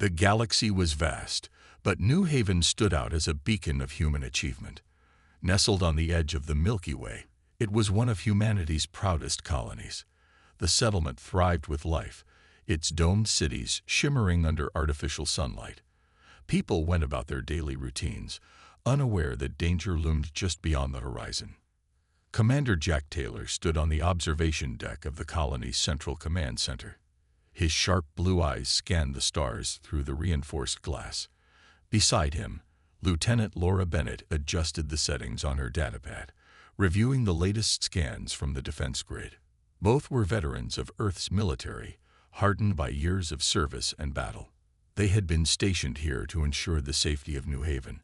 The galaxy was vast, but New Haven stood out as a beacon of human achievement. Nestled on the edge of the Milky Way, it was one of humanity's proudest colonies. The settlement thrived with life, its domed cities shimmering under artificial sunlight. People went about their daily routines, unaware that danger loomed just beyond the horizon. Commander Jack Taylor stood on the observation deck of the colony's central command center. His sharp blue eyes scanned the stars through the reinforced glass. Beside him, Lieutenant Laura Bennett adjusted the settings on her datapad, reviewing the latest scans from the defense grid. Both were veterans of Earth's military, hardened by years of service and battle. They had been stationed here to ensure the safety of New Haven,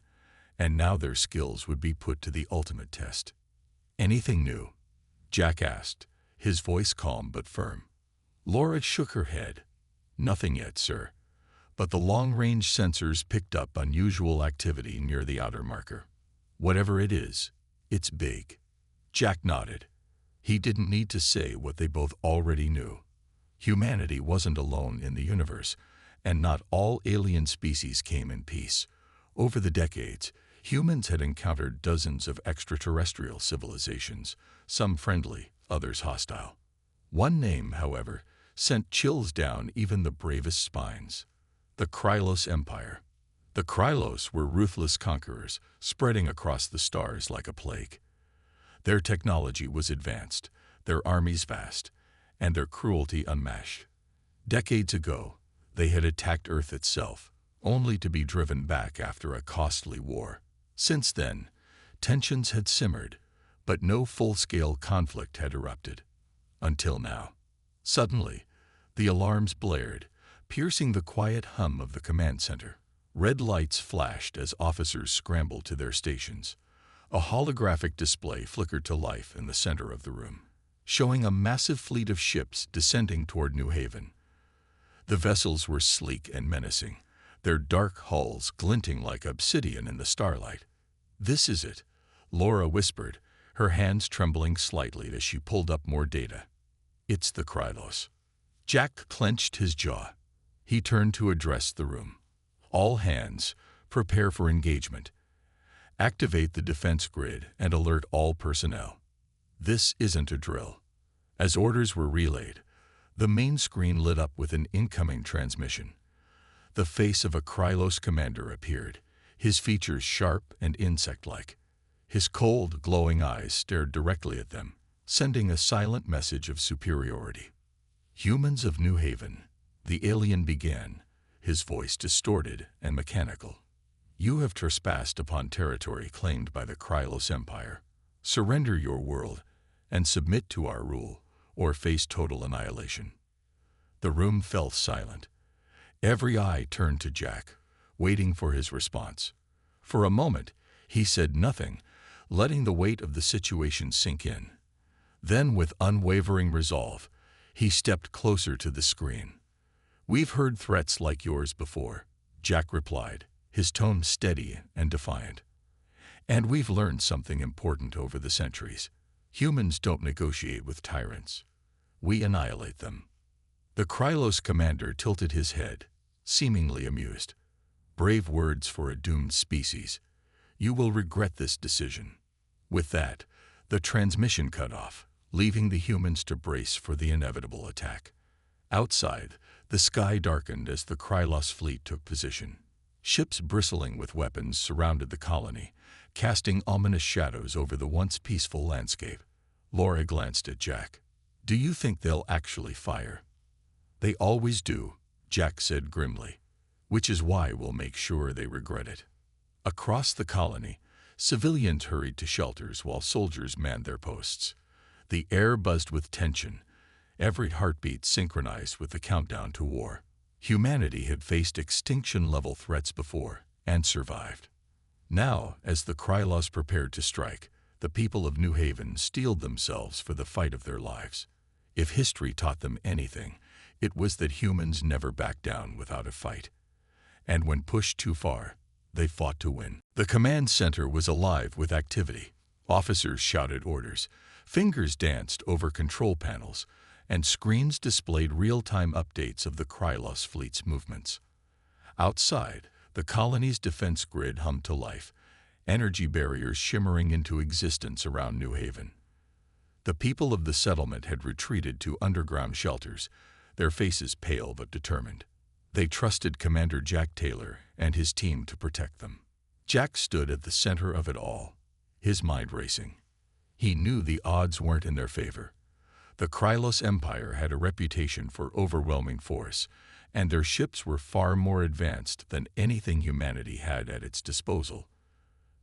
and now their skills would be put to the ultimate test. "Anything new?" Jack asked, his voice calm but firm. Laura shook her head. "Nothing yet, sir. But the long-range sensors picked up unusual activity near the outer marker. Whatever it is, it's big." Jack nodded. He didn't need to say what they both already knew. Humanity wasn't alone in the universe, and not all alien species came in peace. Over the decades, humans had encountered dozens of extraterrestrial civilizations, some friendly, others hostile. One name, however, sent chills down even the bravest spines: the Krylos Empire. The Krylos were ruthless conquerors, spreading across the stars like a plague. Their technology was advanced, their armies vast, and their cruelty unmatched. Decades ago, they had attacked Earth itself, only to be driven back after a costly war. Since then, tensions had simmered, but no full-scale conflict had erupted. Until now. Suddenly, the alarms blared, piercing the quiet hum of the command center. Red lights flashed as officers scrambled to their stations. A holographic display flickered to life in the center of the room, showing a massive fleet of ships descending toward New Haven. The vessels were sleek and menacing, their dark hulls glinting like obsidian in the starlight. "This is it," Laura whispered, her hands trembling slightly as she pulled up more data. "It's the Krylos." Jack clenched his jaw. He turned to address the room. "All hands, prepare for engagement. Activate the defense grid and alert all personnel. This isn't a drill." As orders were relayed, the main screen lit up with an incoming transmission. The face of a Krylos commander appeared, his features sharp and insect-like. His cold, glowing eyes stared directly at them, sending a silent message of superiority. "Humans of New Haven," the alien began, his voice distorted and mechanical. "You have trespassed upon territory claimed by the Krylos Empire. Surrender your world and submit to our rule, or face total annihilation." The room fell silent. Every eye turned to Jack, waiting for his response. For a moment, he said nothing, letting the weight of the situation sink in. Then, with unwavering resolve, he stepped closer to the screen. "We've heard threats like yours before," Jack replied, his tone steady and defiant. "And we've learned something important over the centuries. Humans don't negotiate with tyrants. We annihilate them." The Krylos commander tilted his head, seemingly amused. "Brave words for a doomed species. You will regret this decision." With that, the transmission cut off, leaving the humans to brace for the inevitable attack. Outside, the sky darkened as the Krylos fleet took position. Ships bristling with weapons surrounded the colony, casting ominous shadows over the once peaceful landscape. Laura glanced at Jack. "Do you think they'll actually fire?" "They always do," Jack said grimly, "which is why we'll make sure they regret it." Across the colony, civilians hurried to shelters while soldiers manned their posts. The air buzzed with tension, every heartbeat synchronized with the countdown to war. Humanity had faced extinction-level threats before and survived. Now, as the Krylos prepared to strike, the people of New Haven steeled themselves for the fight of their lives. If history taught them anything, it was that humans never back down without a fight. And when pushed too far, they fought to win. The command center was alive with activity. Officers shouted orders, fingers danced over control panels, and screens displayed real-time updates of the Krylos fleet's movements. Outside, the colony's defense grid hummed to life, energy barriers shimmering into existence around New Haven. The people of the settlement had retreated to underground shelters, their faces pale but determined. They trusted Commander Jack Taylor and his team to protect them. Jack stood at the center of it all, his mind racing. He knew the odds weren't in their favor. The Krylos Empire had a reputation for overwhelming force, and their ships were far more advanced than anything humanity had at its disposal.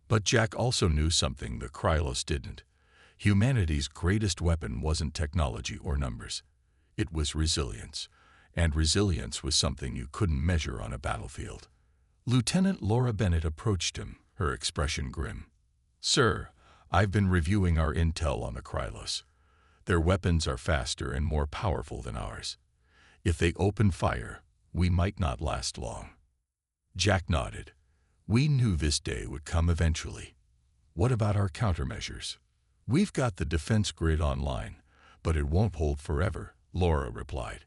But Jack also knew something the Krylos didn't. Humanity's greatest weapon wasn't technology or numbers. It was resilience, and resilience was something you couldn't measure on a battlefield. Lieutenant Laura Bennett approached him, her expression grim. "Sir, I've been reviewing our intel on the Krylos. Their weapons are faster and more powerful than ours. If they open fire, we might not last long." Jack nodded. "We knew this day would come eventually. What about our countermeasures?" "We've got the defense grid online, but it won't hold forever," Laura replied.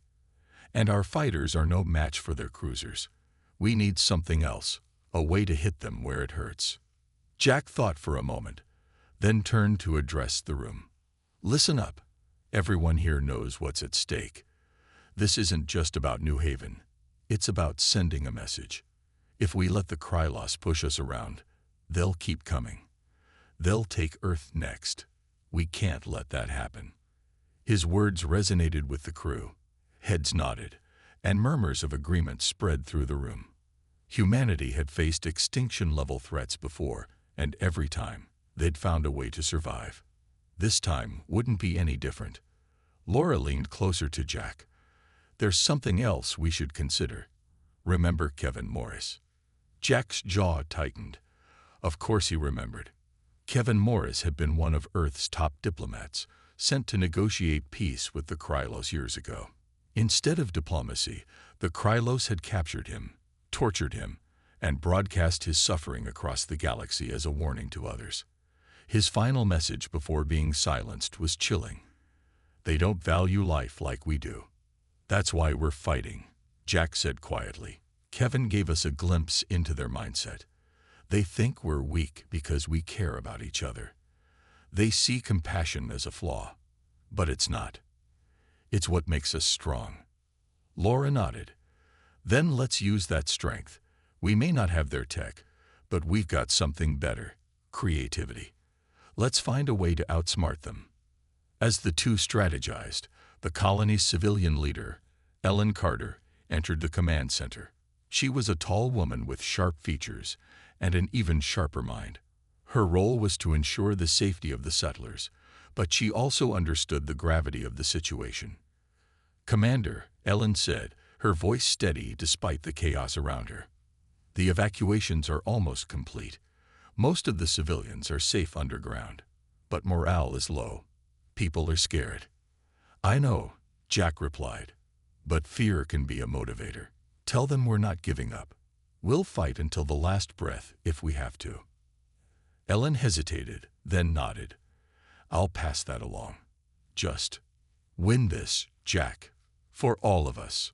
"And our fighters are no match for their cruisers. We need something else, a way to hit them where it hurts." Jack thought for a moment, then turned to address the room. "Listen up. Everyone here knows what's at stake. This isn't just about New Haven. It's about sending a message. If we let the Krylos push us around, they'll keep coming. They'll take Earth next. We can't let that happen." His words resonated with the crew. Heads nodded, and murmurs of agreement spread through the room. Humanity had faced extinction-level threats before, and every time, they'd found a way to survive. This time wouldn't be any different. Laura leaned closer to Jack. "There's something else we should consider. Remember Kevin Morris?" Jack's jaw tightened. Of course he remembered. Kevin Morris had been one of Earth's top diplomats, sent to negotiate peace with the Krylos years ago. Instead of diplomacy, the Krylos had captured him, tortured him, and broadcast his suffering across the galaxy as a warning to others. His final message before being silenced was chilling. "They don't value life like we do. That's why we're fighting," Jack said quietly. Kevin gave us a glimpse into their mindset. They think we're weak because we care about each other. They see compassion as a flaw, but it's not. It's what makes us strong. Laura nodded. "Then let's use that strength. We may not have their tech, but we've got something better: creativity. Let's find a way to outsmart them." As the two strategized, the colony's civilian leader, Ellen Carter, entered the command center. She was a tall woman with sharp features and an even sharper mind. Her role was to ensure the safety of the settlers, but she also understood the gravity of the situation. "Commander," Ellen said, her voice steady despite the chaos around her. "The evacuations are almost complete. Most of the civilians are safe underground, but morale is low. People are scared." "I know," Jack replied, "but fear can be a motivator. Tell them we're not giving up. We'll fight until the last breath if we have to." Ellen hesitated, then nodded. "I'll pass that along. Just win this, Jack, for all of us."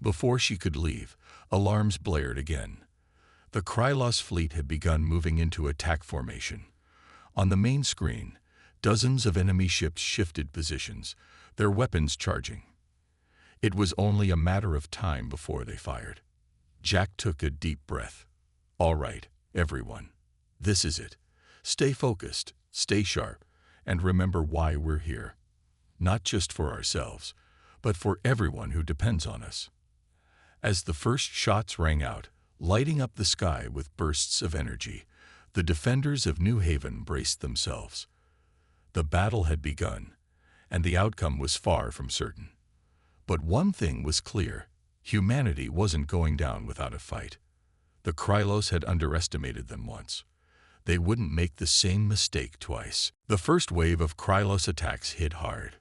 Before she could leave, alarms blared again. The Krylos fleet had begun moving into attack formation. On the main screen, dozens of enemy ships shifted positions, their weapons charging. It was only a matter of time before they fired. Jack took a deep breath. "All right, everyone. This is it. Stay focused, stay sharp, and remember why we're here. Not just for ourselves, but for everyone who depends on us." As the first shots rang out, lighting up the sky with bursts of energy, the defenders of New Haven braced themselves. The battle had begun, and the outcome was far from certain. But one thing was clear: humanity wasn't going down without a fight. The Krylos had underestimated them once. They wouldn't make the same mistake twice. The first wave of Krylos attacks hit hard.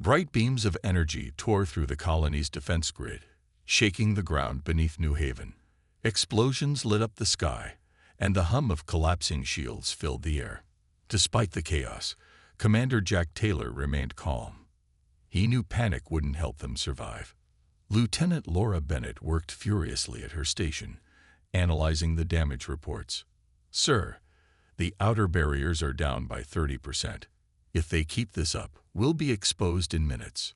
Bright beams of energy tore through the colony's defense grid, shaking the ground beneath New Haven. Explosions lit up the sky, and the hum of collapsing shields filled the air. Despite the chaos, Commander Jack Taylor remained calm. He knew panic wouldn't help them survive. Lieutenant Laura Bennett worked furiously at her station, analyzing the damage reports. "Sir, the outer barriers are down by 30%. If they keep this up, we'll be exposed in minutes."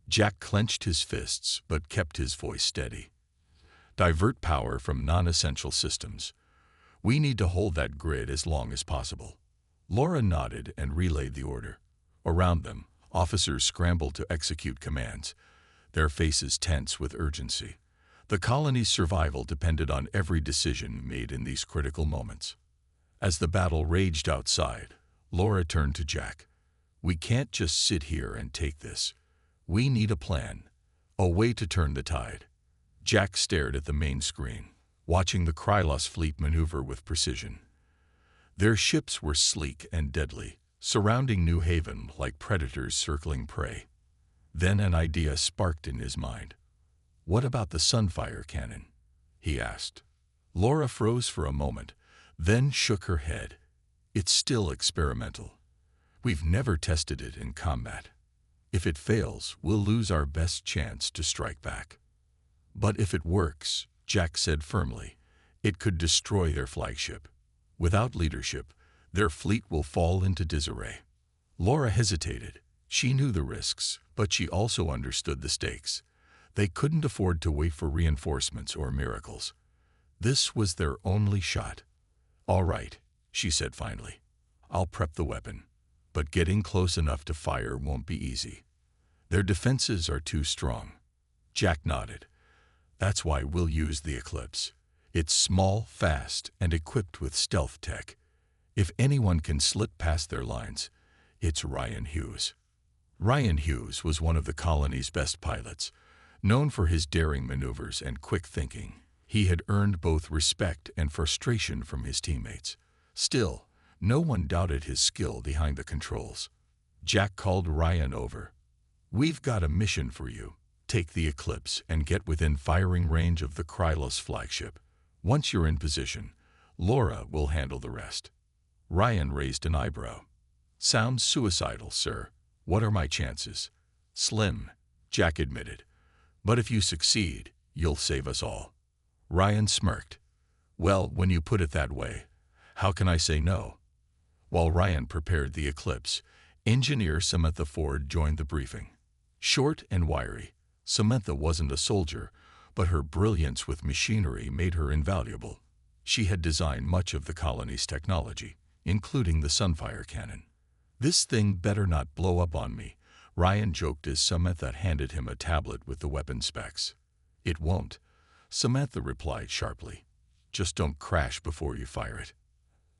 Jack clenched his fists but kept his voice steady. "Divert power from non-essential systems. We need to hold that grid as long as possible." Laura nodded and relayed the order. Around them, officers scrambled to execute commands, their faces tense with urgency. The colony's survival depended on every decision made in these critical moments. As the battle raged outside, Laura turned to Jack. "We can't just sit here and take this. We need a plan, a way to turn the tide." Jack stared at the main screen, watching the Krylos fleet maneuver with precision. Their ships were sleek and deadly, surrounding New Haven like predators circling prey. Then an idea sparked in his mind. "What about the Sunfire cannon?" he asked. Laura froze for a moment, then shook her head. "It's still experimental. We've never tested it in combat. If it fails, we'll lose our best chance to strike back." "But if it works," Jack said firmly, "it could destroy their flagship. Without leadership, their fleet will fall into disarray." Laura hesitated. She knew the risks, but she also understood the stakes. They couldn't afford to wait for reinforcements or miracles. This was their only shot. "All right," she said finally. "I'll prep the weapon, but getting close enough to fire won't be easy. Their defenses are too strong." Jack nodded. "That's why we'll use the Eclipse. It's small, fast, and equipped with stealth tech. If anyone can slip past their lines, it's Ryan Hughes." Ryan Hughes was one of the colony's best pilots, known for his daring maneuvers and quick thinking. He had earned both respect and frustration from his teammates. Still, no one doubted his skill behind the controls. Jack called Ryan over. "We've got a mission for you. Take the Eclipse and get within firing range of the Krylos flagship. Once you're in position, Laura will handle the rest." Ryan raised an eyebrow. "Sounds suicidal, sir. What are my chances?" "Slim," Jack admitted. "But if you succeed, you'll save us all." Ryan smirked. "Well, when you put it that way, how can I say no?" While Ryan prepared the Eclipse, engineer Samantha Ford joined the briefing. Short and wiry, Samantha wasn't a soldier, but her brilliance with machinery made her invaluable. She had designed much of the colony's technology, including the Sunfire cannon. "This thing better not blow up on me," Ryan joked as Samantha handed him a tablet with the weapon specs. "It won't," Samantha replied sharply. "Just don't crash before you fire it."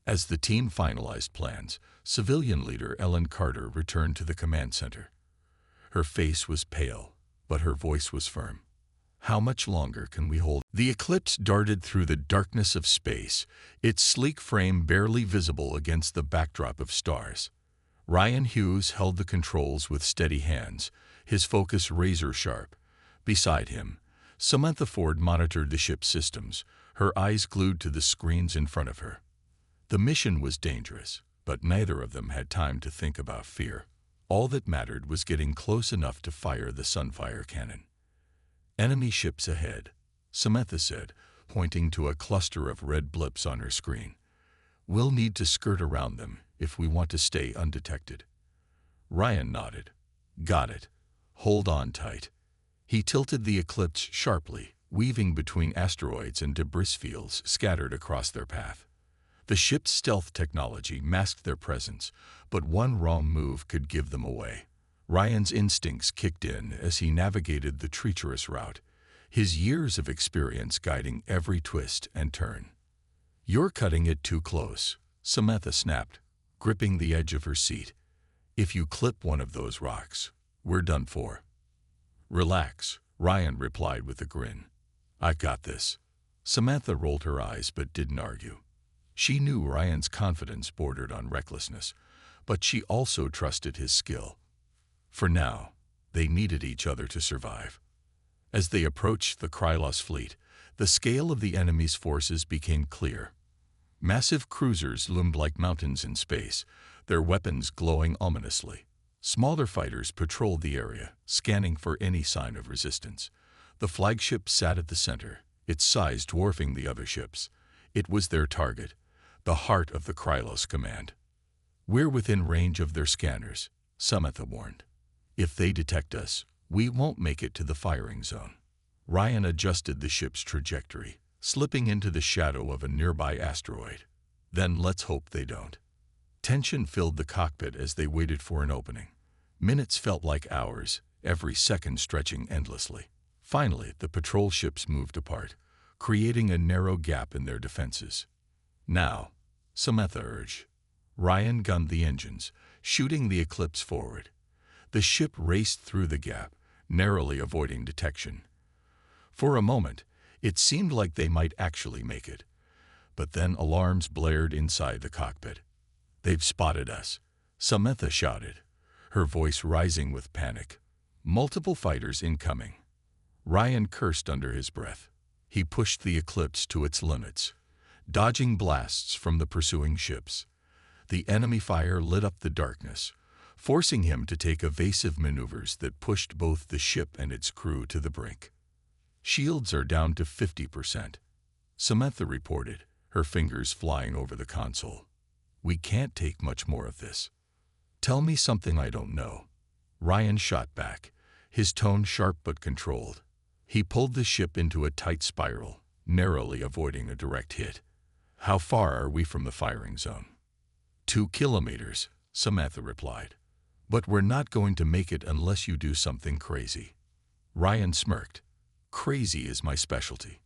As the team finalized plans, civilian leader Ellen Carter returned to the command center. Her face was pale, but her voice was firm. "How much longer can we hold?" The Eclipse darted through the darkness of space, its sleek frame barely visible against the backdrop of stars. Ryan Hughes held the controls with steady hands, his focus razor-sharp. Beside him, Samantha Ford monitored the ship's systems, her eyes glued to the screens in front of her. The mission was dangerous, but neither of them had time to think about fear. All that mattered was getting close enough to fire the Sunfire cannon. "Enemy ships ahead," Samantha said, pointing to a cluster of red blips on her screen. "We'll need to skirt around them if we want to stay undetected." Ryan nodded. "Got it. Hold on tight." He tilted the Eclipse sharply, weaving between asteroids and debris fields scattered across their path. The ship's stealth technology masked their presence, but one wrong move could give them away. Ryan's instincts kicked in as he navigated the treacherous route, his years of experience guiding every twist and turn. "You're cutting it too close," Samantha snapped, gripping the edge of her seat. "If you clip one of those rocks, we're done for." "Relax," Ryan replied with a grin. "I've got this." Samantha rolled her eyes but didn't argue. She knew Ryan's confidence bordered on recklessness, but she also trusted his skill. For now, they needed each other to survive. As they approached the Krylos fleet, the scale of the enemy's forces became clear. Massive cruisers loomed like mountains in space, their weapons glowing ominously. Smaller fighters patrolled the area, scanning for any sign of resistance. The flagship sat at the center, its size dwarfing the other ships. It was their target, the heart of the Krylos command. "We're within range of their scanners," Samantha warned. "If they detect us, we won't make it to the firing zone." Ryan adjusted the ship's trajectory, slipping into the shadow of a nearby asteroid. "Then let's hope they don't." Tension filled the cockpit as they waited for an opening. Minutes felt like hours, every second stretching endlessly. Finally, the patrol ships moved apart, creating a narrow gap in their defenses. "Now," Samantha urged. Ryan gunned the engines, shooting the Eclipse forward. The ship raced through the gap, narrowly avoiding detection. For a moment, it seemed like they might actually make it. But then alarms blared inside the cockpit. "They've spotted us," Samantha shouted, her voice rising with panic. "Multiple fighters incoming." Ryan cursed under his breath. He pushed the Eclipse to its limits, dodging blasts from the pursuing ships. The enemy fire lit up the darkness, forcing him to take evasive maneuvers that pushed both the ship and its crew to the brink. "Shields are down to 50%, Samantha reported, her fingers flying over the console. "We can't take much more of this." "Tell me something I don't know," Ryan shot back, his tone sharp but controlled. He pulled the ship into a tight spiral, narrowly avoiding a direct hit. "How far are we from the firing zone?" 2 kilometers, Samantha replied. "But we're not going to make it unless you do something crazy." Ryan smirked. "Crazy is my specialty."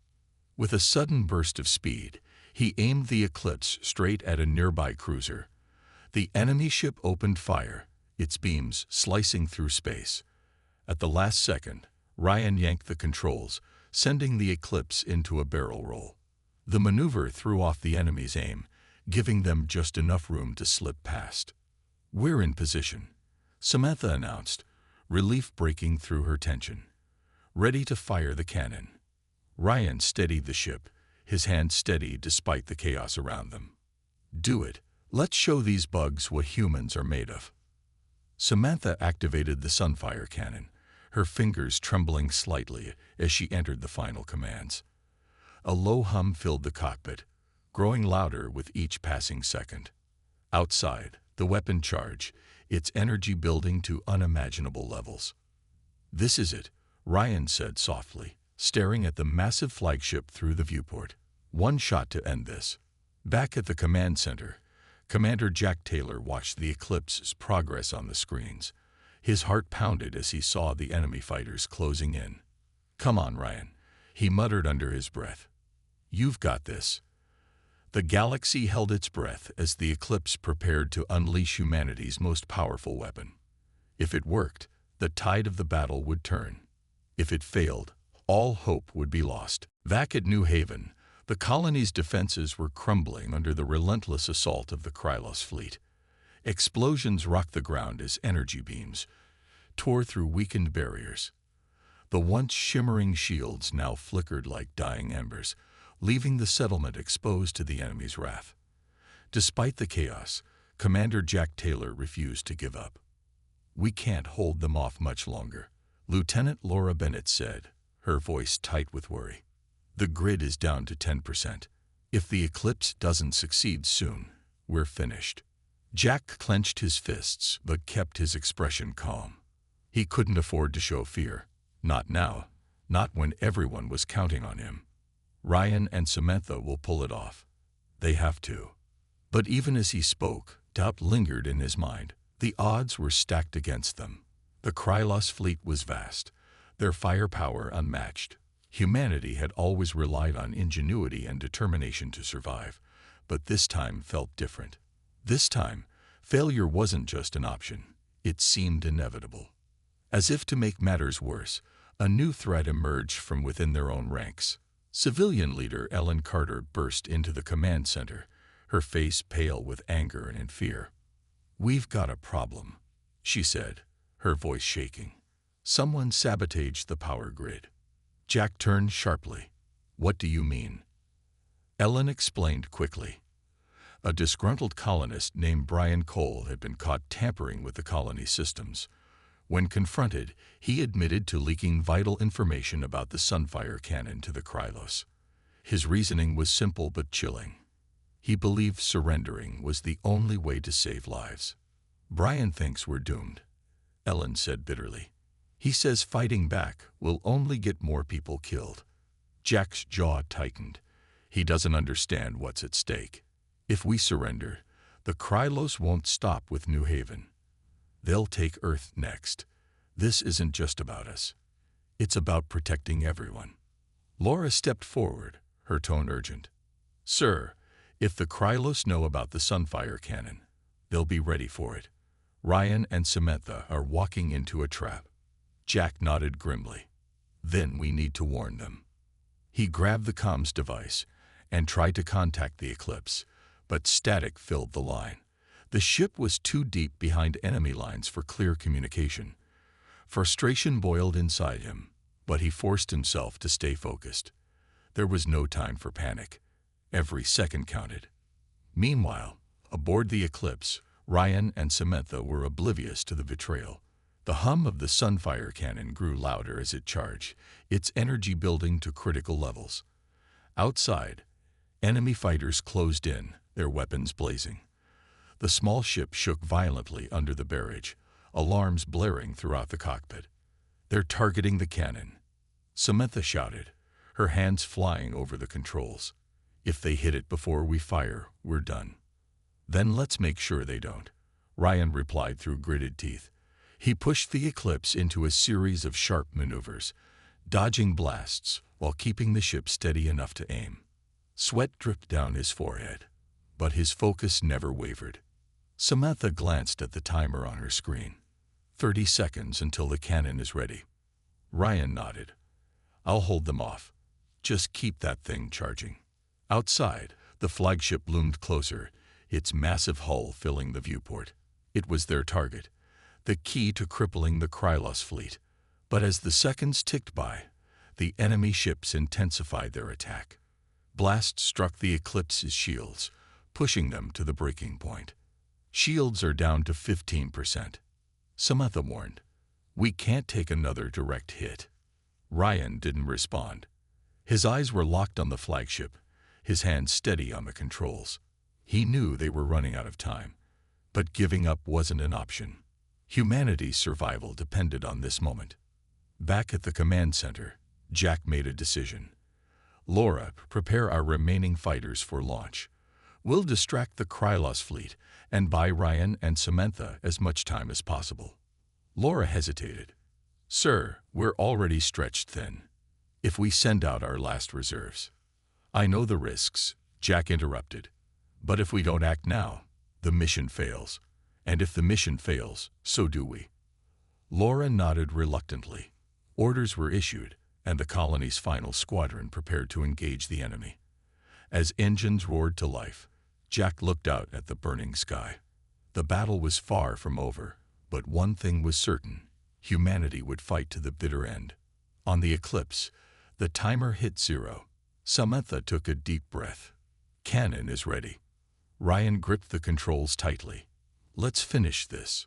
With a sudden burst of speed, he aimed the Eclipse straight at a nearby cruiser. The enemy ship opened fire, its beams slicing through space. At the last second, Ryan yanked the controls, sending the Eclipse into a barrel roll. The maneuver threw off the enemy's aim, giving them just enough room to slip past. "We're in position," Samantha announced, relief breaking through her tension. "Ready to fire the cannon." Ryan steadied the ship, his hand steady despite the chaos around them. "Do it. Let's show these bugs what humans are made of." Samantha activated the Sunfire cannon, her fingers trembling slightly as she entered the final commands. A low hum filled the cockpit, growing louder with each passing second. Outside, the weapon charged, its energy building to unimaginable levels. "This is it," Ryan said softly, staring at the massive flagship through the viewport. "One shot to end this." Back at the command center, Commander Jack Taylor watched the Eclipse's progress on the screens. His heart pounded as he saw the enemy fighters closing in. "Come on, Ryan," he muttered under his breath. "You've got this." The galaxy held its breath as the Eclipse prepared to unleash humanity's most powerful weapon. If it worked, the tide of the battle would turn. If it failed, all hope would be lost. Back at New Haven, the colony's defenses were crumbling under the relentless assault of the Krylos fleet. Explosions rocked the ground as energy beams tore through weakened barriers. The once shimmering shields now flickered like dying embers, leaving the settlement exposed to the enemy's wrath. Despite the chaos, Commander Jack Taylor refused to give up. "We can't hold them off much longer," Lieutenant Laura Bennett said, her voice tight with worry. "The grid is down to 10%. If the Eclipse doesn't succeed soon, we're finished." Jack clenched his fists but kept his expression calm. He couldn't afford to show fear. Not now, not when everyone was counting on him. "Ryan and Samantha will pull it off. They have to." But even as he spoke, doubt lingered in his mind. The odds were stacked against them. The Krylos fleet was vast, their firepower unmatched. Humanity had always relied on ingenuity and determination to survive, but this time felt different. This time, failure wasn't just an option, it seemed inevitable. As if to make matters worse, a new threat emerged from within their own ranks. Civilian leader Ellen Carter burst into the command center, her face pale with anger and in fear. "We've got a problem," she said, her voice shaking. "Someone sabotaged the power grid." Jack turned sharply. "What do you mean?" Ellen explained quickly. A disgruntled colonist named Brian Cole had been caught tampering with the colony systems. When confronted, he admitted to leaking vital information about the Sunfire cannon to the Krylos. His reasoning was simple but chilling. He believed surrendering was the only way to save lives. "Brian thinks we're doomed," Ellen said bitterly. "He says fighting back will only get more people killed." Jack's jaw tightened. He doesn't understand what's at stake. If we surrender, the Krylos won't stop with New Haven. They'll take Earth next. This isn't just about us. It's about protecting everyone. Laura stepped forward, her tone urgent. "Sir, if the Krylos know about the Sunfire cannon, they'll be ready for it. Ryan and Samantha are walking into a trap." Jack nodded grimly. "Then we need to warn them." He grabbed the comms device and tried to contact the Eclipse, but static filled the line. The ship was too deep behind enemy lines for clear communication. Frustration boiled inside him, but he forced himself to stay focused. There was no time for panic. Every second counted. Meanwhile, aboard the Eclipse, Ryan and Samantha were oblivious to the betrayal. The hum of the Sunfire cannon grew louder as it charged, its energy building to critical levels. Outside, enemy fighters closed in, their weapons blazing. The small ship shook violently under the barrage, alarms blaring throughout the cockpit. "They're targeting the cannon," Samantha shouted, her hands flying over the controls. "If they hit it before we fire, we're done." "Then let's make sure they don't," Ryan replied through gritted teeth. He pushed the Eclipse into a series of sharp maneuvers, dodging blasts while keeping the ship steady enough to aim. Sweat dripped down his forehead, but his focus never wavered. Samantha glanced at the timer on her screen. 30 seconds until the cannon is ready. Ryan nodded. "I'll hold them off. Just keep that thing charging." Outside, the flagship loomed closer, its massive hull filling the viewport. It was their target, the key to crippling the Krylos fleet. But as the seconds ticked by, the enemy ships intensified their attack. Blasts struck the Eclipse's shields, pushing them to the breaking point. "Shields are down to 15%. Samantha warned. "We can't take another direct hit." Ryan didn't respond. His eyes were locked on the flagship, his hands steady on the controls. He knew they were running out of time, but giving up wasn't an option. Humanity's survival depended on this moment. Back at the command center, Jack made a decision. "Laura, prepare our remaining fighters for launch. We'll distract the Krylos fleet and buy Ryan and Samantha as much time as possible." Laura hesitated. "Sir, we're already stretched thin. If we send out our last reserves—" "I know the risks," Jack interrupted. "But if we don't act now, the mission fails. And if the mission fails, so do we." Laura nodded reluctantly. Orders were issued, and the colony's final squadron prepared to engage the enemy. As engines roared to life, Jack looked out at the burning sky. The battle was far from over, but one thing was certain: humanity would fight to the bitter end. On the Eclipse, the timer hit 0. Samantha took a deep breath. "Cannon is ready." Ryan gripped the controls tightly. "Let's finish this."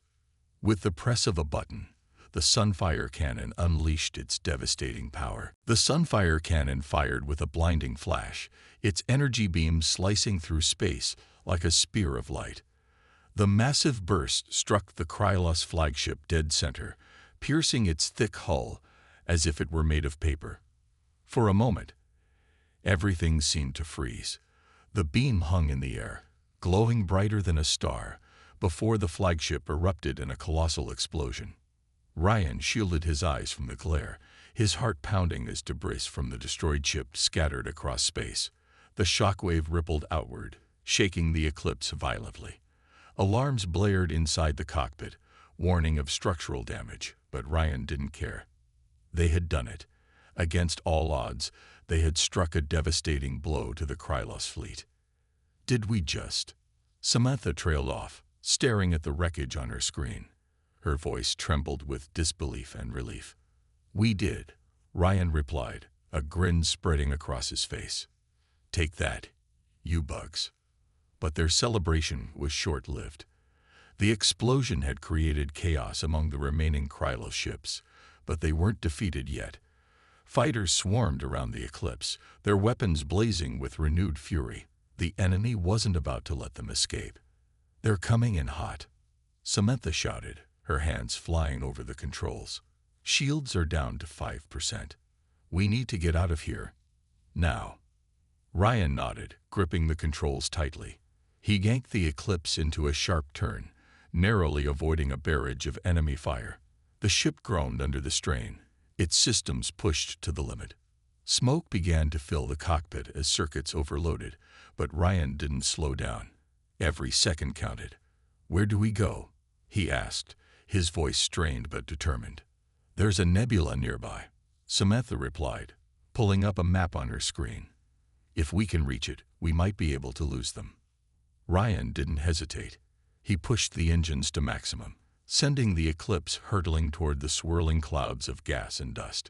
With the press of a button, the Sunfire cannon unleashed its devastating power. The Sunfire cannon fired with a blinding flash, its energy beams slicing through space like a spear of light. The massive burst struck the Krylos flagship dead center, piercing its thick hull as if it were made of paper. For a moment, everything seemed to freeze. The beam hung in the air, glowing brighter than a star, before the flagship erupted in a colossal explosion. Ryan shielded his eyes from the glare, his heart pounding as debris from the destroyed ship scattered across space. The shockwave rippled outward, shaking the Eclipse violently. Alarms blared inside the cockpit, warning of structural damage, but Ryan didn't care. They had done it. Against all odds, they had struck a devastating blow to the Krylos fleet. "Did we just?" Samantha trailed off, staring at the wreckage on her screen. Her voice trembled with disbelief and relief. "We did," Ryan replied, a grin spreading across his face. "Take that, you bugs." But their celebration was short-lived. The explosion had created chaos among the remaining Krylos ships, but they weren't defeated yet. Fighters swarmed around the Eclipse, their weapons blazing with renewed fury. The enemy wasn't about to let them escape. "They're coming in hot," Samantha shouted, her hands flying over the controls. "Shields are down to 5%. We need to get out of here. Now." Ryan nodded, gripping the controls tightly. He yanked the Eclipse into a sharp turn, narrowly avoiding a barrage of enemy fire. The ship groaned under the strain, its systems pushed to the limit. Smoke began to fill the cockpit as circuits overloaded, but Ryan didn't slow down. Every second counted. "Where do we go?" he asked, his voice strained but determined. "There's a nebula nearby," Samantha replied, pulling up a map on her screen. "If we can reach it, we might be able to lose them." Ryan didn't hesitate. He pushed the engines to maximum, sending the Eclipse hurtling toward the swirling clouds of gas and dust.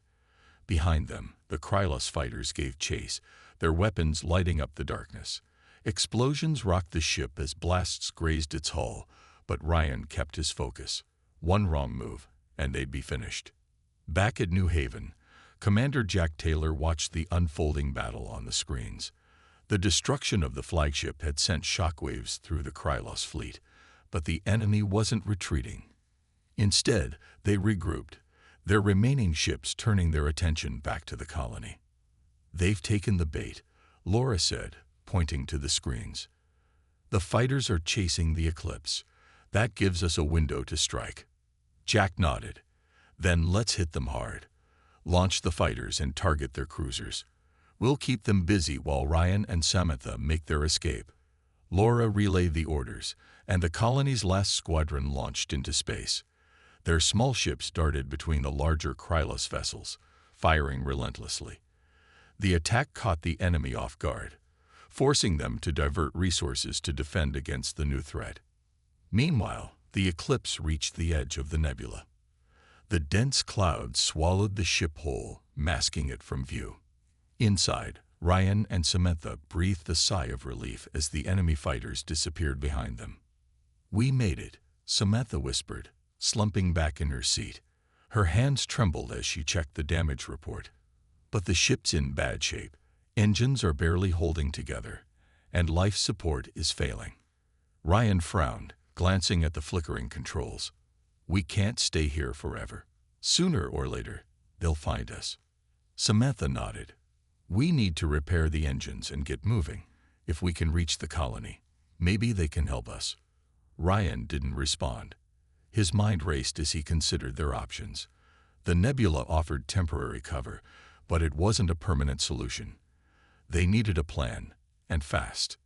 Behind them, the Krylos fighters gave chase, their weapons lighting up the darkness. Explosions rocked the ship as blasts grazed its hull, but Ryan kept his focus. One wrong move, and they'd be finished. Back at New Haven, Commander Jack Taylor watched the unfolding battle on the screens. The destruction of the flagship had sent shockwaves through the Krylos fleet, but the enemy wasn't retreating. Instead, they regrouped, their remaining ships turning their attention back to the colony. "They've taken the bait," Laura said, pointing to the screens. "The fighters are chasing the Eclipse. That gives us a window to strike." Jack nodded. "Then let's hit them hard. Launch the fighters and target their cruisers. We'll keep them busy while Ryan and Samantha make their escape." Laura relayed the orders, and the colony's last squadron launched into space. Their small ships darted between the larger Krylos vessels, firing relentlessly. The attack caught the enemy off guard, forcing them to divert resources to defend against the new threat. Meanwhile, the Eclipse reached the edge of the nebula. The dense clouds swallowed the ship whole, masking it from view. Inside, Ryan and Samantha breathed a sigh of relief as the enemy fighters disappeared behind them. "We made it," Samantha whispered, slumping back in her seat. Her hands trembled as she checked the damage report. "But the ship's in bad shape. Engines are barely holding together, and life support is failing." Ryan frowned, glancing at the flickering controls. "We can't stay here forever. Sooner or later, they'll find us." Samantha nodded. "We need to repair the engines and get moving. If we can reach the colony, maybe they can help us." Ryan didn't respond. His mind raced as he considered their options. The nebula offered temporary cover, but it wasn't a permanent solution. They needed a plan, and fast.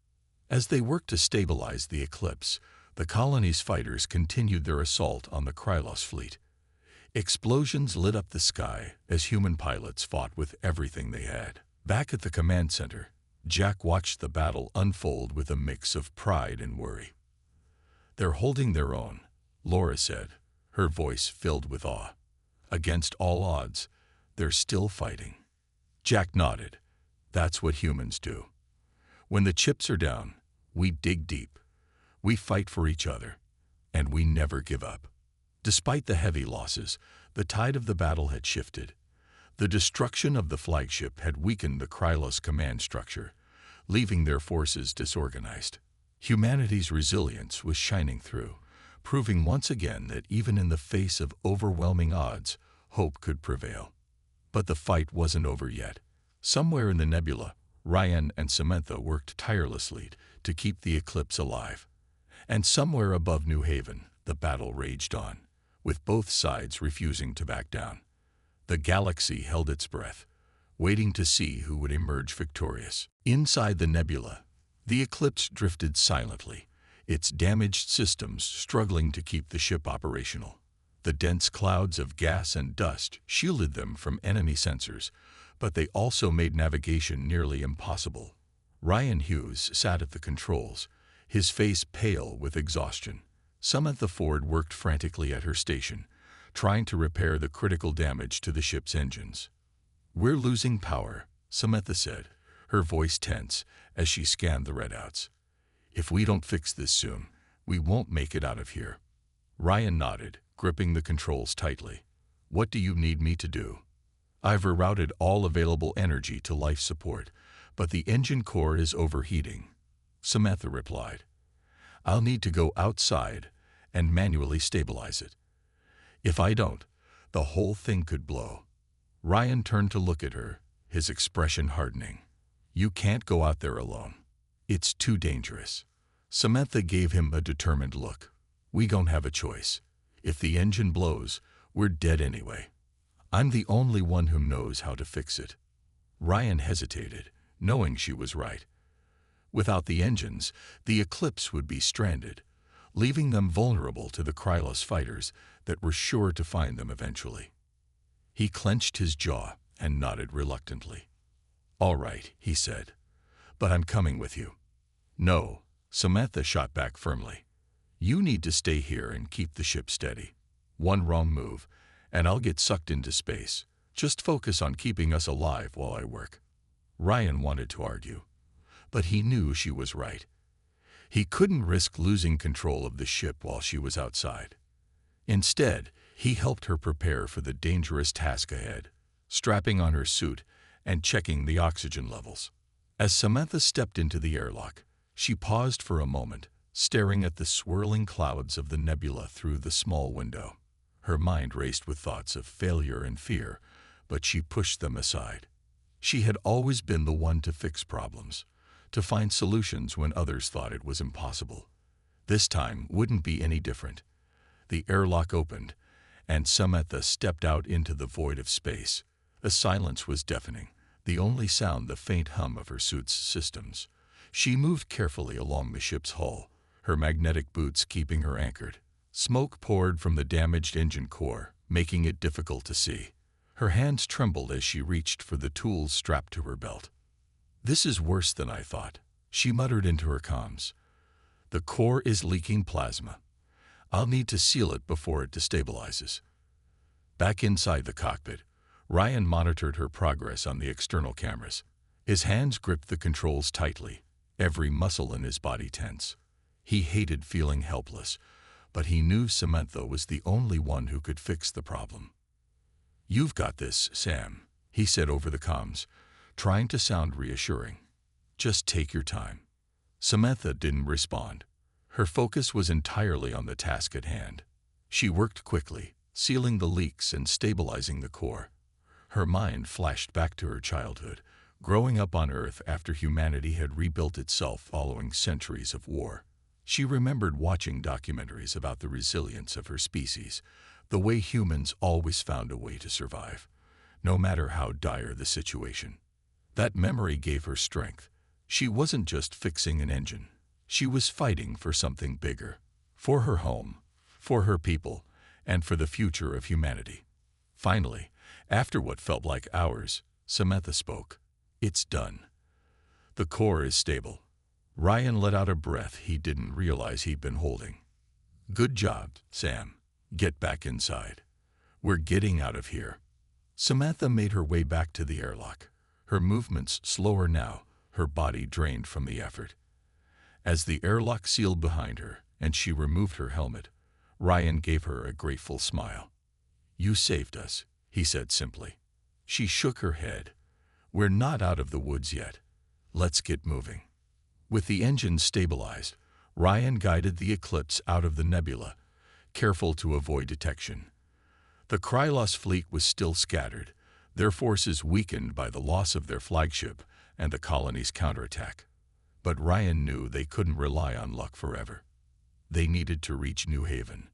As they worked to stabilize the Eclipse, the colony's fighters continued their assault on the Krylos fleet. Explosions lit up the sky as human pilots fought with everything they had. Back at the command center, Jack watched the battle unfold with a mix of pride and worry. "They're holding their own," Laura said, her voice filled with awe. "Against all odds, they're still fighting." Jack nodded. "That's what humans do. When the chips are down, we dig deep. We fight for each other, and we never give up." Despite the heavy losses, the tide of the battle had shifted. The destruction of the flagship had weakened the Krylos command structure, leaving their forces disorganized. Humanity's resilience was shining through, proving once again that even in the face of overwhelming odds, hope could prevail. But the fight wasn't over yet. Somewhere in the nebula, Ryan and Samantha worked tirelessly to keep the Eclipse alive. And somewhere above New Haven, the battle raged on, with both sides refusing to back down. The galaxy held its breath, waiting to see who would emerge victorious. Inside the nebula, the Eclipse drifted silently, its damaged systems struggling to keep the ship operational. The dense clouds of gas and dust shielded them from enemy sensors, but they also made navigation nearly impossible. Ryan Hughes sat at the controls, his face pale with exhaustion. Samantha Ford worked frantically at her station, trying to repair the critical damage to the ship's engines. "We're losing power," Samantha said, her voice tense as she scanned the readouts. "If we don't fix this soon, We won't make it out of here. Ryan nodded, gripping the controls tightly. What do you need me to do? I've rerouted all available energy to life support, but the engine core is overheating. Samantha replied. I'll need to go outside and manually stabilize it. If I don't, the whole thing could blow. Ryan turned to look at her, his expression hardening. You can't go out there alone. It's too dangerous. Samantha gave him a determined look. We don't have a choice. If the engine blows, we're dead anyway. I'm the only one who knows how to fix it. Ryan hesitated, knowing she was right. Without the engines, the Eclipse would be stranded, leaving them vulnerable to the Krylus fighters that were sure to find them eventually. He clenched his jaw and nodded reluctantly. All right, he said, but I'm coming with you. No, Samantha shot back firmly. You need to stay here and keep the ship steady. One wrong move, and I'll get sucked into space. Just focus on keeping us alive while I work. Ryan wanted to argue, but he knew she was right. He couldn't risk losing control of the ship while she was outside. Instead, he helped her prepare for the dangerous task ahead, strapping on her suit and checking the oxygen levels. As Samantha stepped into the airlock, she paused for a moment, staring at the swirling clouds of the nebula through the small window. Her mind raced with thoughts of failure and fear, but she pushed them aside. She had always been the one to fix problems, to find solutions when others thought it was impossible. This time wouldn't be any different. The airlock opened, and Samantha stepped out into the void of space. The silence was deafening, the only sound the faint hum of her suit's systems. She moved carefully along the ship's hull, her magnetic boots keeping her anchored. Smoke poured from the damaged engine core, making it difficult to see. Her hands trembled as she reached for the tools strapped to her belt. This is worse than I thought, she muttered into her comms. The core is leaking plasma. I'll need to seal it before it destabilizes. Back inside the cockpit, Ryan monitored her progress on the external cameras. His hands gripped the controls tightly, every muscle in his body tense. He hated feeling helpless, but he knew Samantha was the only one who could fix the problem. You've got this, Sam, he said over the comms, trying to sound reassuring. Just take your time. Samantha didn't respond. Her focus was entirely on the task at hand. She worked quickly, sealing the leaks and stabilizing the core. Her mind flashed back to her childhood, growing up on Earth after humanity had rebuilt itself following centuries of war. She remembered watching documentaries about the resilience of her species, the way humans always found a way to survive, no matter how dire the situation. That memory gave her strength. She wasn't just fixing an engine. She was fighting for something bigger, for her home, for her people, and for the future of humanity. Finally, after what felt like hours, Samantha spoke. It's done. The core is stable. Ryan let out a breath he didn't realize he'd been holding. Good job, Sam. Get back inside. We're getting out of here. Samantha made her way back to the airlock, her movements slower now, her body drained from the effort. As the airlock sealed behind her and she removed her helmet, Ryan gave her a grateful smile. You saved us, he said simply. She shook her head. We're not out of the woods yet. Let's get moving. With the engine stabilized, Ryan guided the Eclipse out of the nebula, careful to avoid detection. The Krylus fleet was still scattered, their forces weakened by the loss of their flagship and the colony's counterattack. But Ryan knew they couldn't rely on luck forever. They needed to reach New Haven,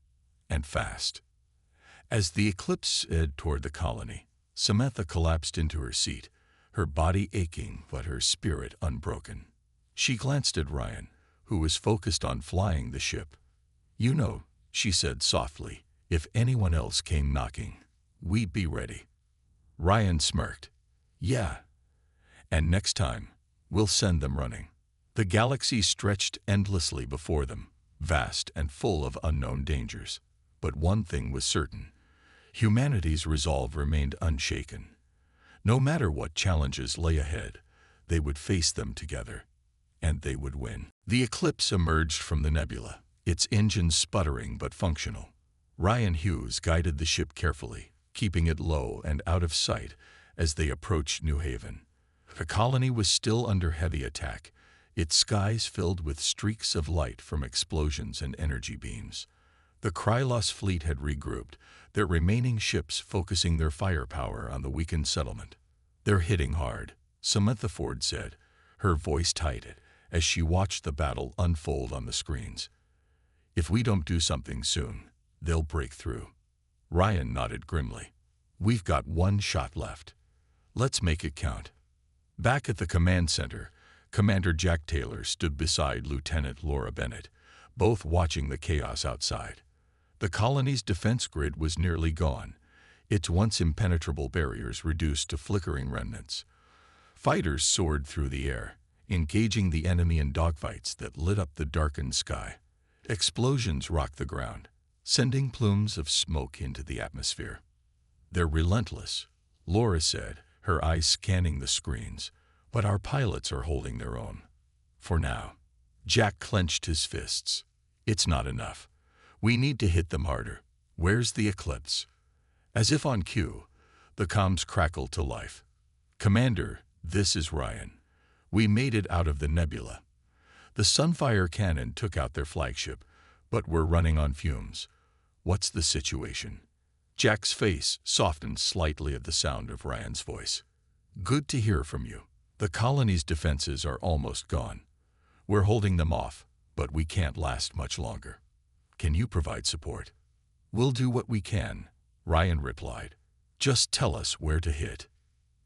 and fast. As the Eclipse sped toward the colony, Samantha collapsed into her seat, her body aching but her spirit unbroken. She glanced at Ryan, who was focused on flying the ship. You know, she said softly, if anyone else came knocking, we'd be ready. Ryan smirked. Yeah. And next time, we'll send them running. The galaxy stretched endlessly before them, vast and full of unknown dangers. But one thing was certain. Humanity's resolve remained unshaken. No matter what challenges lay ahead, they would face them together, and they would win. The Eclipse emerged from the nebula, its engines sputtering but functional. Ryan Hughes guided the ship carefully, keeping it low and out of sight as they approached New Haven. The colony was still under heavy attack, its skies filled with streaks of light from explosions and energy beams. The Krylos fleet had regrouped, their remaining ships focusing their firepower on the weakened settlement. "They're hitting hard," Samantha Ford said, her voice tightened as she watched the battle unfold on the screens. "If we don't do something soon, they'll break through." Ryan nodded grimly. "We've got one shot left. Let's make it count." Back at the command center, Commander Jack Taylor stood beside Lieutenant Laura Bennett, both watching the chaos outside. The colony's defense grid was nearly gone, its once impenetrable barriers reduced to flickering remnants. Fighters soared through the air, engaging the enemy in dogfights that lit up the darkened sky. Explosions rocked the ground, sending plumes of smoke into the atmosphere. "They're relentless," Laura said, her eyes scanning the screens, "but our pilots are holding their own. For now." Jack clenched his fists. "It's not enough. We need to hit them harder. Where's the Eclipse?" As if on cue, the comms crackled to life. "Commander, this is Ryan. We made it out of the nebula. The Sunfire cannon took out their flagship, but we're running on fumes. What's the situation?" Jack's face softened slightly at the sound of Ryan's voice. "Good to hear from you. The colony's defenses are almost gone. We're holding them off, but we can't last much longer. Can you provide support?" "We'll do what we can," Ryan replied. "Just tell us where to hit."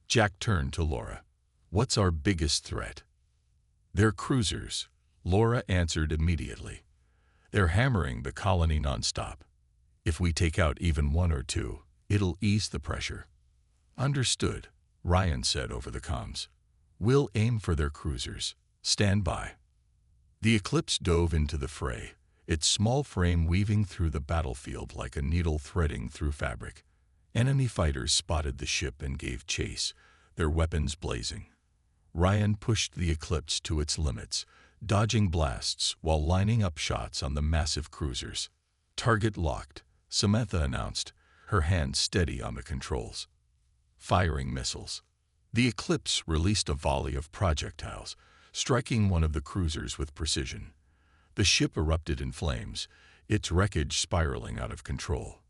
Jack turned to Laura. "What's our biggest threat?" "They're cruisers," Laura answered immediately. "They're hammering the colony nonstop. If we take out even one or two, it'll ease the pressure." "Understood," Ryan said over the comms. "We'll aim for their cruisers. Stand by." The Eclipse dove into the fray, its small frame weaving through the battlefield like a needle threading through fabric. Enemy fighters spotted the ship and gave chase, their weapons blazing. Ryan pushed the Eclipse to its limits, dodging blasts while lining up shots on the massive cruisers. "Target locked," Samantha announced, her hand steady on the controls. Firing missiles. The Eclipse released a volley of projectiles, striking one of the cruisers with precision. The ship erupted in flames, its wreckage spiraling out of control.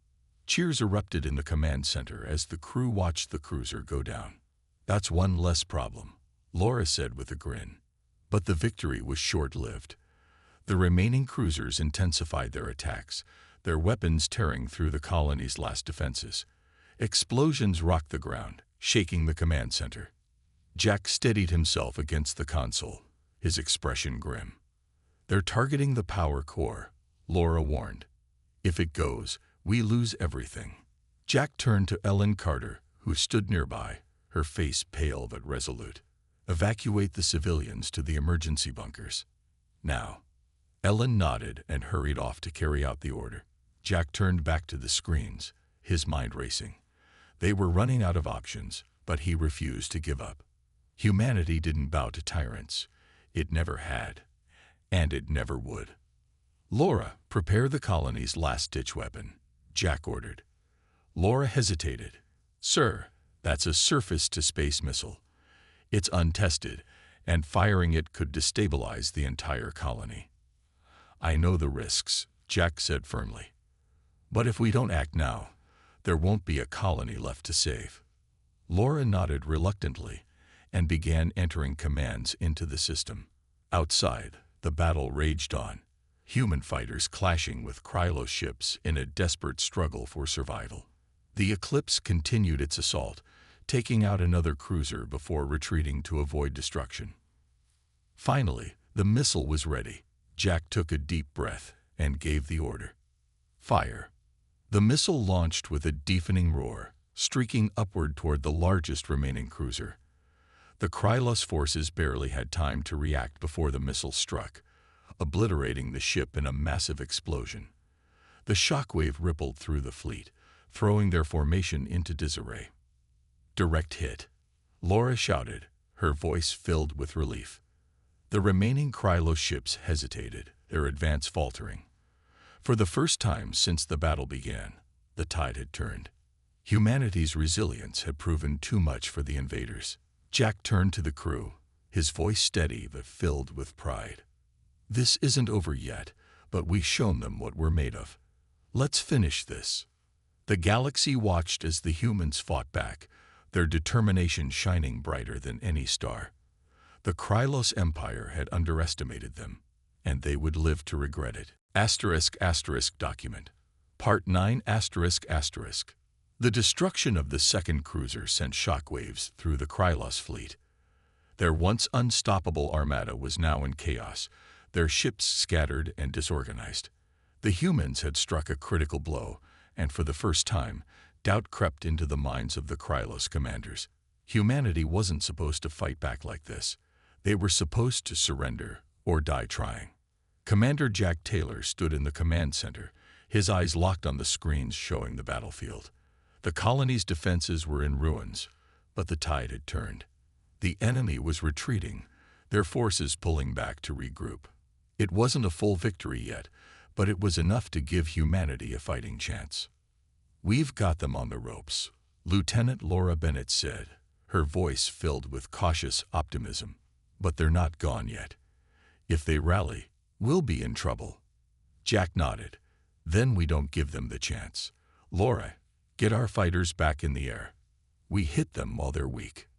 Cheers erupted in the command center as the crew watched the cruiser go down. "That's one less problem," Laura said with a grin. But the victory was short-lived. The remaining cruisers intensified their attacks, their weapons tearing through the colony's last defenses. Explosions rocked the ground, shaking the command center. Jack steadied himself against the console, his expression grim. "They're targeting the power core," Laura warned. "If it goes, we lose everything." Jack turned to Ellen Carter, who stood nearby, her face pale but resolute. "Evacuate the civilians to the emergency bunkers. Now." Ellen nodded and hurried off to carry out the order. Jack turned back to the screens, his mind racing. They were running out of options, but he refused to give up. Humanity didn't bow to tyrants. It never had, and it never would. "Laura, prepare the colony's last-ditch weapon," Jack ordered. Laura hesitated. "Sir, that's a surface-to-space missile. It's untested, and firing it could destabilize the entire colony." "I know the risks," Jack said firmly. "But if we don't act now, there won't be a colony left to save." Laura nodded reluctantly and began entering commands into the system. Outside, the battle raged on, human fighters clashing with Krylos ships in a desperate struggle for survival. The Eclipse continued its assault, taking out another cruiser before retreating to avoid destruction. Finally, the missile was ready. Jack took a deep breath and gave the order. "Fire." The missile launched with a deafening roar, streaking upward toward the largest remaining cruiser. The Krylos forces barely had time to react before the missile struck, obliterating the ship in a massive explosion. The shockwave rippled through the fleet, throwing their formation into disarray. "Direct hit," Laura shouted, her voice filled with relief. The remaining Krylos ships hesitated, their advance faltering. For the first time since the battle began, the tide had turned. Humanity's resilience had proven too much for the invaders. Jack turned to the crew, his voice steady but filled with pride. "This isn't over yet, but we've shown them what we're made of. Let's finish this." The galaxy watched as the humans fought back, their determination shining brighter than any star. The Krylos Empire had underestimated them, and they would live to regret it. *** document. Part 9 ***. The destruction of the second cruiser sent shockwaves through the Krylos fleet. Their once unstoppable armada was now in chaos, their ships scattered and disorganized. The humans had struck a critical blow, and for the first time, doubt crept into the minds of the Krylos commanders. Humanity wasn't supposed to fight back like this. They were supposed to surrender or die trying. Commander Jack Taylor stood in the command center, his eyes locked on the screens showing the battlefield. The colony's defenses were in ruins, but the tide had turned. The enemy was retreating, their forces pulling back to regroup. It wasn't a full victory yet, but it was enough to give humanity a fighting chance. "We've got them on the ropes," Lieutenant Laura Bennett said, her voice filled with cautious optimism. "But they're not gone yet. If they rally, we'll be in trouble." Jack nodded. "Then we don't give them the chance. Laura, get our fighters back in the air. We hit them while they're weak."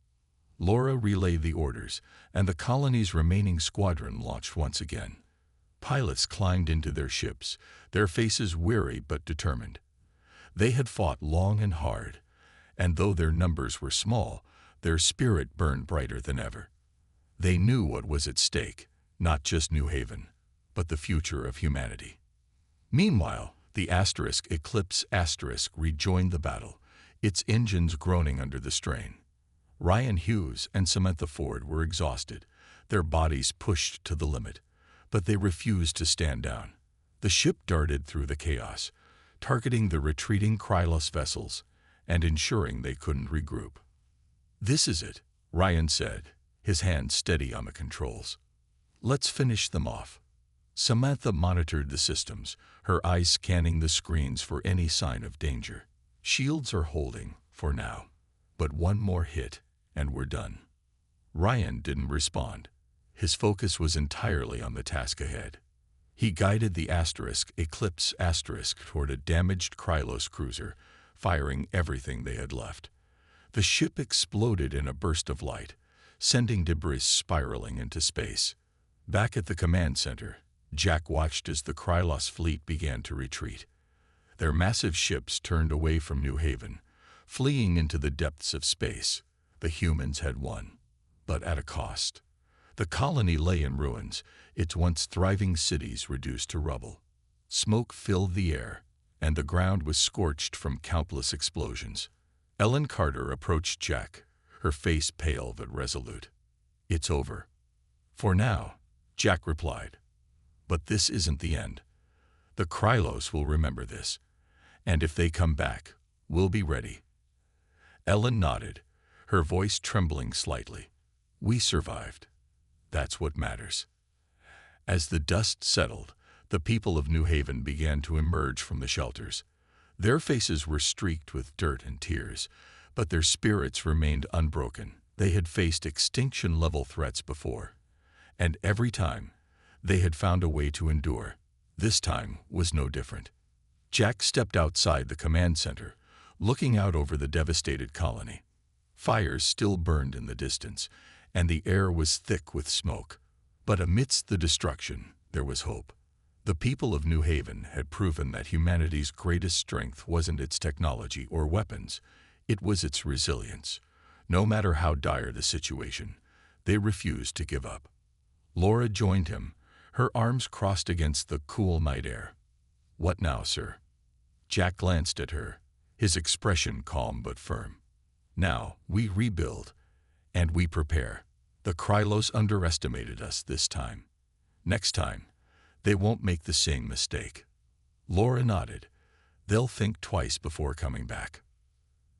Laura relayed the orders, and the colony's remaining squadron launched once again. Pilots climbed into their ships, their faces weary but determined. They had fought long and hard, and though their numbers were small, their spirit burned brighter than ever. They knew what was at stake, not just New Haven, but the future of humanity. Meanwhile, the Eclipse rejoined the battle, its engines groaning under the strain. Ryan Hughes and Samantha Ford were exhausted, their bodies pushed to the limit, but they refused to stand down. The ship darted through the chaos, targeting the retreating Krylos vessels and ensuring they couldn't regroup. "This is it," Ryan said, his hand steady on the controls. "Let's finish them off." Samantha monitored the systems, her eyes scanning the screens for any sign of danger. "Shields are holding, for now. But one more hit, and we're done." Ryan didn't respond. His focus was entirely on the task ahead. He guided the Eclipse toward a damaged Krylos cruiser, firing everything they had left. The ship exploded in a burst of light, sending debris spiraling into space. Back at the command center, Jack watched as the Krylos fleet began to retreat. Their massive ships turned away from New Haven, fleeing into the depths of space. The humans had won, but at a cost. The colony lay in ruins, its once thriving cities reduced to rubble. Smoke filled the air, and the ground was scorched from countless explosions. Ellen Carter approached Jack, her face pale but resolute. "It's over." "For now," Jack replied. "But this isn't the end. The Krylos will remember this, and if they come back, we'll be ready." Ellen nodded, her voice trembling slightly. "We survived. That's what matters." As the dust settled, the people of New Haven began to emerge from the shelters. Their faces were streaked with dirt and tears, but their spirits remained unbroken. They had faced extinction-level threats before, and every time, they had found a way to endure. This time was no different. Jack stepped outside the command center, looking out over the devastated colony. Fires still burned in the distance, and the air was thick with smoke. But amidst the destruction, there was hope. The people of New Haven had proven that humanity's greatest strength wasn't its technology or weapons, it was its resilience. No matter how dire the situation, they refused to give up. Laura joined him, her arms crossed against the cool night air. "What now, sir?" Jack glanced at her, his expression calm but firm. "Now, we rebuild, and we prepare. The Krylos underestimated us this time. Next time, they won't make the same mistake." Laura nodded. "They'll think twice before coming back."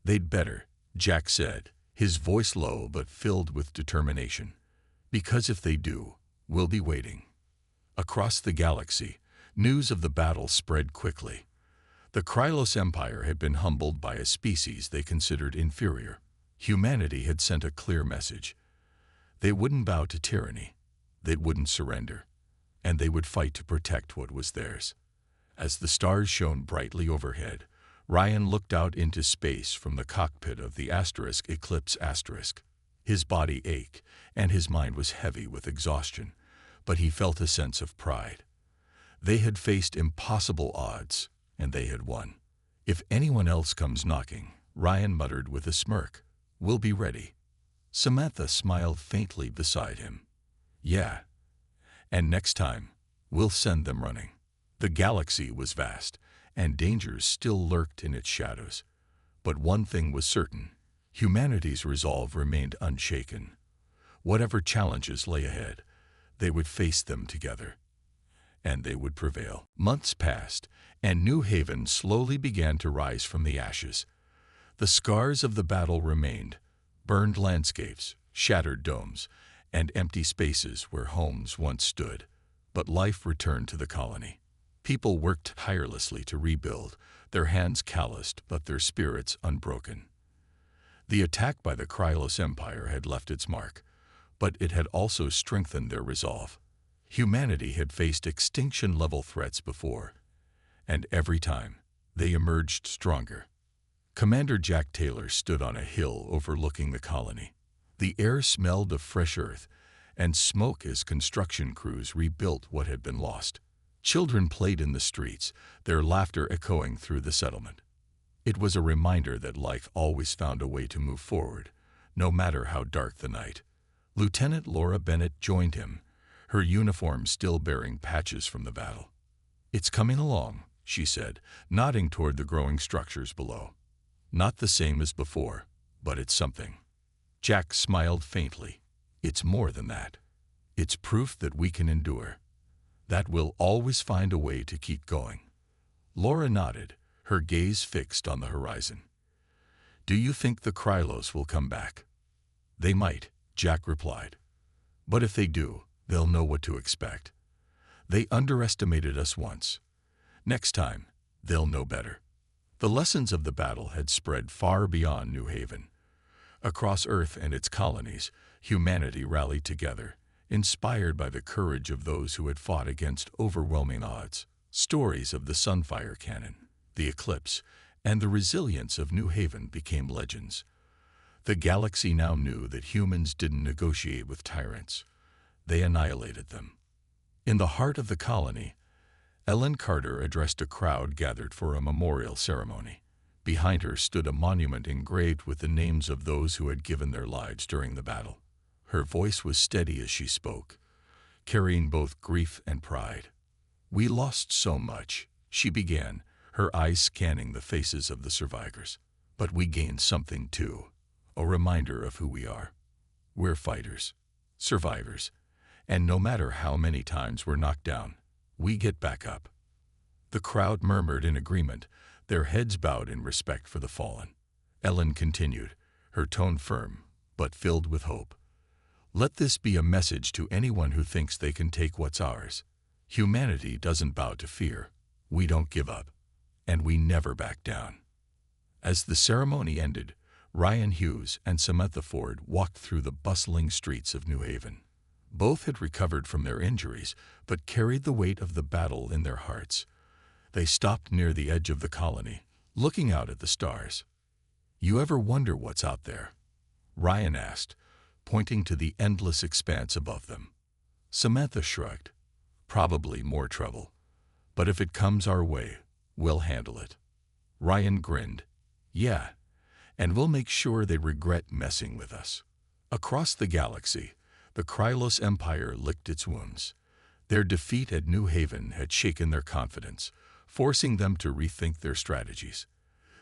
"They'd better," Jack said, his voice low but filled with determination. "Because if they do, we'll be waiting." Across the galaxy, News of the battle spread quickly. The Krylos Empire had been humbled by a species they considered inferior. Humanity had sent a clear message. They wouldn't bow to tyranny, they wouldn't surrender, and they would fight to protect what was theirs. As the stars shone brightly overhead, Ryan looked out into space from the cockpit of the Eclipse Asterisk. His body ached, and his mind was heavy with exhaustion, but he felt a sense of pride. They had faced impossible odds, and they had won. If anyone else comes knocking, Ryan muttered with a smirk, "We'll be ready." Samantha smiled faintly beside him. "Yeah. And next time, we'll send them running." The galaxy was vast, and dangers still lurked in its shadows. But one thing was certain: humanity's resolve remained unshaken. Whatever challenges lay ahead, they would face them together, and they would prevail. Months passed, and New Haven slowly began to rise from the ashes. The scars of the battle remained: burned landscapes, shattered domes, and empty spaces where homes once stood. But life returned to the colony. People worked tirelessly to rebuild, their hands calloused but their spirits unbroken. The attack by the Krylos Empire had left its mark, but it had also strengthened their resolve. Humanity had faced extinction-level threats before, and every time, they emerged stronger. Commander Jack Taylor stood on a hill overlooking the colony. The air smelled of fresh earth and smoke as construction crews rebuilt what had been lost. Children played in the streets, their laughter echoing through the settlement. It was a reminder that life always found a way to move forward, no matter how dark the night. Lieutenant Laura Bennett joined him, her uniform still bearing patches from the battle. "It's coming along," she said, nodding toward the growing structures below. "Not the same as before, but it's something." Jack smiled faintly. "It's more than that. It's proof that we can endure, that we'll always find a way to keep going." Laura nodded, her gaze fixed on the horizon. "Do you think the Krylos will come back?" "They might," Jack replied. "But if they do, they'll know what to expect. They underestimated us once. Next time, they'll know better." The lessons of the battle had spread far beyond New Haven. Across Earth and its colonies, humanity rallied together, inspired by the courage of those who had fought against overwhelming odds. Stories of the Sunfire Cannon, the Eclipse, and the resilience of New Haven became legends. The galaxy now knew that humans didn't negotiate with tyrants. They annihilated them. In the heart of the colony, Ellen Carter addressed a crowd gathered for a memorial ceremony. Behind her stood a monument engraved with the names of those who had given their lives during the battle. Her voice was steady as she spoke, carrying both grief and pride. "We lost so much," she began, her eyes scanning the faces of the survivors. "But we gained something too, a reminder of who we are. We're fighters, survivors, and no matter how many times we're knocked down, we get back up." The crowd murmured in agreement, their heads bowed in respect for the fallen. Ellen continued, her tone firm, but filled with hope. "Let this be a message to anyone who thinks they can take what's ours. Humanity doesn't bow to fear. We don't give up. And we never back down." As the ceremony ended, Ryan Hughes and Samantha Ford walked through the bustling streets of New Haven. Both had recovered from their injuries, but carried the weight of the battle in their hearts. They stopped near the edge of the colony, looking out at the stars. "You ever wonder what's out there?" Ryan asked, pointing to the endless expanse above them. Samantha shrugged. "Probably more trouble. But if it comes our way, we'll handle it." Ryan grinned. "Yeah, and we'll make sure they regret messing with us." Across the galaxy, the Krylos Empire licked its wounds. Their defeat at New Haven had shaken their confidence, forcing them to rethink their strategies.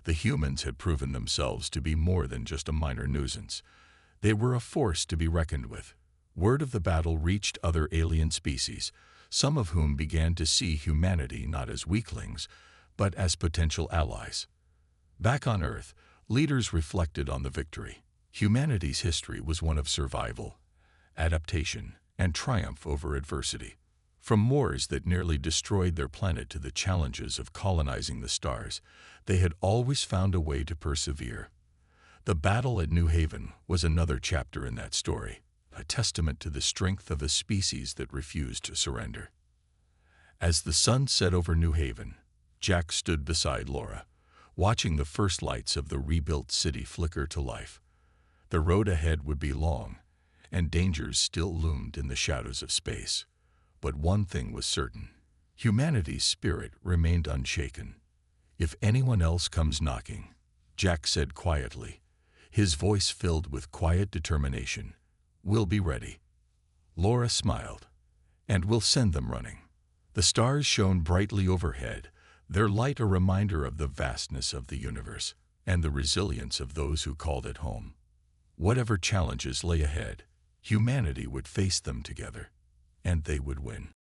The humans had proven themselves to be more than just a minor nuisance. They were a force to be reckoned with. Word of the battle reached other alien species, some of whom began to see humanity not as weaklings, but as potential allies. Back on Earth, leaders reflected on the victory. Humanity's history was one of survival, adaptation, and triumph over adversity. From wars that nearly destroyed their planet to the challenges of colonizing the stars, they had always found a way to persevere. The battle at New Haven was another chapter in that story, a testament to the strength of a species that refused to surrender. As the sun set over New Haven, Jack stood beside Laura, watching the first lights of the rebuilt city flicker to life. The road ahead would be long, and dangers still loomed in the shadows of space. But one thing was certain: humanity's spirit remained unshaken. "If anyone else comes knocking," Jack said quietly, his voice filled with quiet determination, "we'll be ready." Laura smiled. "And we'll send them running." The stars shone brightly overhead, their light a reminder of the vastness of the universe and the resilience of those who called it home. Whatever challenges lay ahead, humanity would face them together, and they would win.